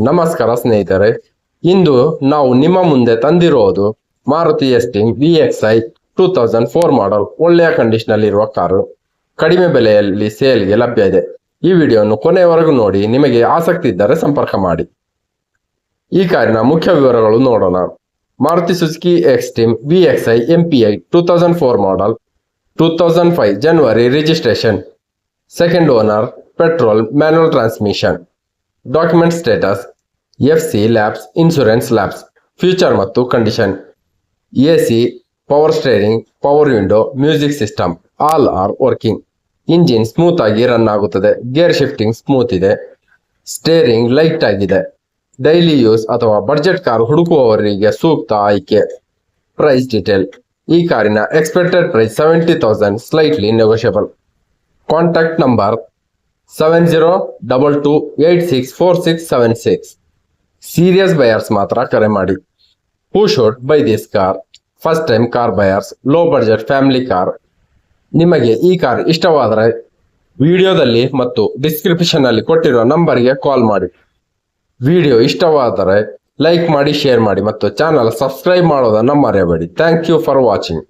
ನಮಸ್ಕಾರ ಸ್ನೇಹಿತರೆ, ಇಂದು ನಾವು ನಿಮ್ಮ ಮುಂದೆ ತಂದಿರುವುದು ಮಾರುತಿ ಎಸ್ಟಿಂಗ್ VXi 2004 ಮಾಡೆಲ್. ಒಳ್ಳೆಯ ಕಂಡೀಷನ್ ಅಲ್ಲಿ ಇರುವ ಕಾರು ಕಡಿಮೆ ಬೆಲೆಯಲ್ಲಿ ಸೇಲ್ಗೆ ಲಭ್ಯ ಇದೆ. ಈ ವಿಡಿಯೋವನ್ನು ಕೊನೆಯವರೆಗೂ ನೋಡಿ. ನಿಮಗೆ ಆಸಕ್ತಿ ಇದ್ದರೆ ಸಂಪರ್ಕ ಮಾಡಿ. ಈ ಕಾರಿನ ಮುಖ್ಯ ವಿವರಗಳು ನೋಡೋಣ. Maruti Suzuki extreme VXi MPI 2004 model, 2005 ಜನವರಿ registration, second owner, petrol manual transmission. Document status FC labs, insurance labs. Future ಮತ್ತು condition: AC, power steering, power window, music system all are working. Engine smooth ಆಗಿ run ಆಗುತ್ತದೆ. Gear shifting smooth ಇದೆ. Steering light ಆಗಿದೆ. Daily use ಅಥವಾ budget car ಹುಡುಕುವವರಿಗೆ ಸೂಕ್ತ ಆಯ್ಕೆ. Price detail: ಈ ಕಾರಿನ expected price 70,000, slightly negotiable. Contact number 7022864676. Serious buyers ಮಾತ್ರ ಕರೆ ಮಾಡಿ. Who should by this car? First time car buyers, low budget family car. ನಿಮಗೆ ಈ ಕಾರ್ ಇಷ್ಟವಾದರೆ ವಿಡಿಯೋದಲ್ಲಿ ಮತ್ತು ಡಿಸ್ಕ್ರಿಪ್ಷನ್ ಅಲ್ಲಿ ಕೊಟ್ಟಿರುವ ನಂಬರ್ಗೆ ಕಾಲ್ ಮಾಡಿ. ವಿಡಿಯೋ ಇಷ್ಟವಾದರೆ ಲೈಕ್ ಮಾಡಿ, ಶೇರ್ ಮಾಡಿ ಮತ್ತು ಚಾನಲ್ ಸಬ್ಸ್ಕ್ರೈಬ್ ಮಾಡೋದನ್ನು ಮರೆಯಬೇಡಿ. Thank you for watching.